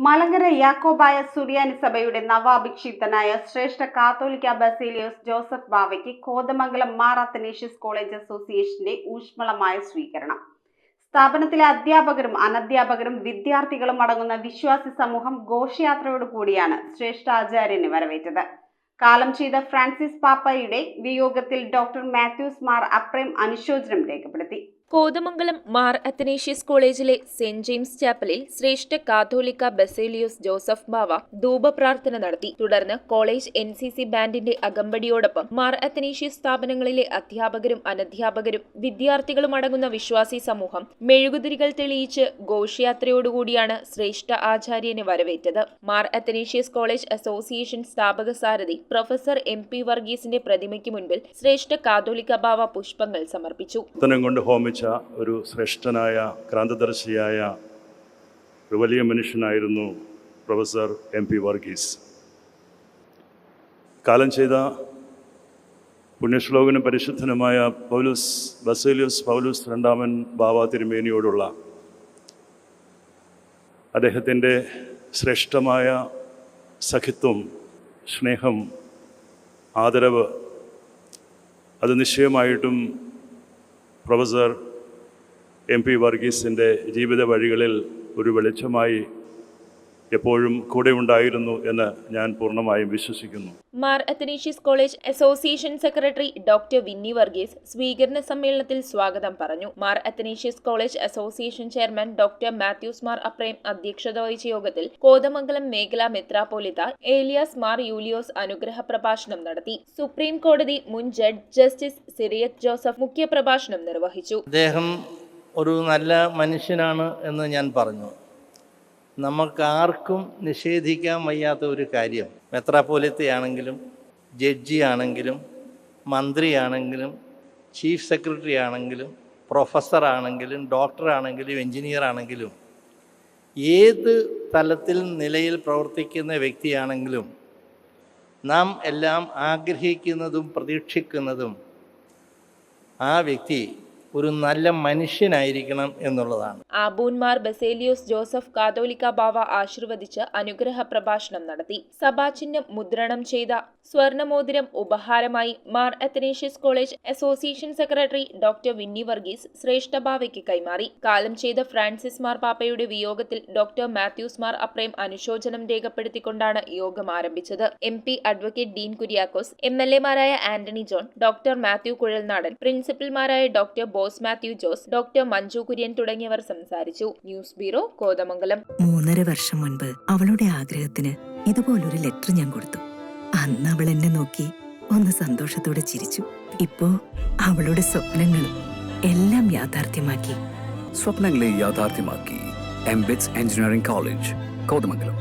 മലങ്കര യാക്കോബായ സുറിയാനി സഭയുടെ നവാഭിഷിക്തനായ ശ്രേഷ്ഠ കാത്തോലിക്ക Baselios Joseph ബാവയ്ക്ക് Kothamangalam Mar Athanasius college അസോസിയേഷന്റെ ഊഷ്മളമായ സ്വീകരണം. സ്ഥാപനത്തിലെ അധ്യാപകരും അനധ്യാപകരും വിദ്യാർത്ഥികളും അടങ്ങുന്ന വിശ്വാസി സമൂഹം ഘോഷയാത്രയോടുകൂടിയാണ് ശ്രേഷ്ഠാചാര്യനെ വരവേറ്റത്. കാലം ചെയ്ത ഫ്രാൻസിസ് പാപ്പയുടെ വിയോഗത്തിൽ ഡോക്ടർ മാത്യൂസ് മാർ അപ്രേം അനുശോചനം രേഖപ്പെടുത്തി. കോതമംഗലം മാർ അത്തനേഷ്യസ് കോളേജിലെ സെന്റ് ജെയിംസ് ചാപ്പലിൽ ശ്രേഷ്ഠ കാത്തോലിക്ക ബസേലിയോസ് ജോസഫ് ബാവ ധൂപപ്രാർത്ഥന നടത്തി. തുടർന്ന് കോളേജ് NCC ബാൻഡിന്റെ അകമ്പടിയോടൊപ്പം മാർ അത്തനേഷ്യസ് സ്ഥാപനങ്ങളിലെ അധ്യാപകരും അനധ്യാപകരും വിദ്യാർത്ഥികളും അടങ്ങുന്ന വിശ്വാസി സമൂഹം മെഴുകുതിരികൾ തെളിയിച്ച് ഘോഷയാത്രയോടുകൂടിയാണ് ശ്രേഷ്ഠ ആചാര്യനെ വരവേറ്റത്. മാർ അത്തനേഷ്യസ് കോളേജ് അസോസിയേഷൻ സ്ഥാപക സാരഥി പ്രൊഫസർ MP വർഗീസിന്റെ പ്രതിമയ്ക്ക് മുൻപിൽ ശ്രേഷ്ഠ കാത്തോലിക്ക ബാവ പുഷ്പങ്ങൾ സമർപ്പിച്ചു. ഒരു ശ്രേഷ്ഠനായ ക്രാന്തദർശിയായ ഒരു വലിയ മനുഷ്യനായിരുന്നു പ്രൊഫസർ MP വർഗീസ്. കാലം ചെയ്ത പുണ്യശ്ലോകനും പരിശുദ്ധനുമായ ബസേലിയോസ് പൗലോസ് രണ്ടാമൻ ബാവ തിരുമേനിയോടുള്ള അദ്ദേഹത്തിൻ്റെ ശ്രേഷ്ഠമായ സഖിത്വം, സ്നേഹം, ആദരവ് അത് നിശ്ചയമായിട്ടും പ്രൊഫസർ MP വർഗീസിൻ്റെ ജീവിത വഴികളിൽ ഒരു വെളിച്ചമായി എപ്പോഴും കൂടെ ഉണ്ടായിരുന്നു എന്ന് ഞാൻ പൂർണ്ണമായും വിശ്വസിക്കുന്നു. Mar Athanasius college association secretary doctor Vinny Varghese സ്വീകരണ സമ്മേളനത്തിൽ സ്വാഗതം പറഞ്ഞു. Mar Athanasius college association chairman doctor Mathews Mar Aprem അധ്യക്ഷത വഹിച്ച യോഗത്തിൽ കോതമംഗലം മേഖലാ മെത്രാപ്പോലിത്ത ഏലിയാസ് മാർ യൂലിയോസ് അനുഗ്രഹ പ്രഭാഷണം നടത്തി. സുപ്രീം കോടതി മുൻ ജഡ്ജ് ജസ്റ്റിസ് സിറിയക് ജോസഫ് മുഖ്യപ്രഭാഷണം നിർവഹിച്ചു. അദ്ദേഹം ഒരു നല്ല മനുഷ്യനാണ് എന്ന് ഞാൻ പറഞ്ഞു. നമുക്കാർക്കും നിഷേധിക്കാൻ വയ്യാത്ത ഒരു കാര്യം, മെത്രാപ്പോലിത്തയാണെങ്കിലും ജഡ്ജിയാണെങ്കിലും മന്ത്രിയാണെങ്കിലും ചീഫ് സെക്രട്ടറി ആണെങ്കിലും പ്രൊഫസറാണെങ്കിലും ഡോക്ടറാണെങ്കിലും എഞ്ചിനീയറാണെങ്കിലും ഏത് തലത്തിൽ നിലയിൽ പ്രവർത്തിക്കുന്ന വ്യക്തിയാണെങ്കിലും നാം എല്ലാം ആഗ്രഹിക്കുന്നതും പ്രതീക്ഷിക്കുന്നതും ആ വ്യക്തി ഒരു നല്ല മനുഷ്യനായിരിക്കണം എന്നുള്ളതാണ്. ആബൂൻമാർ ബസേലിയോസ് ജോസഫ് കാത്തോലിക്ക ബാവ ആശീർവദിച്ച് അനുഗ്രഹ പ്രഭാഷണം നടത്തി. സഭാചിഹ്നം മുദ്രണം ചെയ്ത സ്വർണമോതിരം ഉപഹാരമായി Mar Athanasius college association secretary doctor Vinny Varghese ശ്രേഷ്ഠ ബാവയ്ക്ക് കൈമാറി. കാലം ചെയ്ത ഫ്രാൻസിസ് മാർ പാപ്പയുടെ വിയോഗത്തിൽ ഡോക്ടർ മാത്യൂസ് മാർ അപ്രേം അനുശോചനം രേഖപ്പെടുത്തിക്കൊണ്ടാണ് യോഗം ആരംഭിച്ചത്. MP advocate Dean Kuriakose, MLA മാരായ ആന്റണി ജോൺ, ഡോക്ടർ മാത്യു കുഴൽനാടൻ, പ്രിൻസിപ്പൽമാരായ ഡോക്ടർ ബോസ് മാത്യു ജോസ്, ഡോക്ടർ മഞ്ജു കുര്യൻ തുടങ്ങിയവർ സംസാരിച്ചു. News bureau, Kothamangalam. 3.5 വർഷം മുൻപ് അവളുടെ ആഗ്രഹത്തിന് ഇതുപോലൊരു ലെറ്റർ ഞാൻ കൊടുത്തു. അന്ന് അവൾ എന്നെ നോക്കി ഒന്ന് സന്തോഷത്തോടെ ചിരിച്ചു. ഇപ്പോ അവളുടെ സ്വപ്നങ്ങളും എല്ലാം യാഥാർത്ഥ്യമാക്കി. സ്വപ്നങ്ങളെ യാഥാർത്ഥ്യമാക്കി MBITS എഞ്ചിനീയറിംഗ് കോളേജ്, കോതമംഗലം.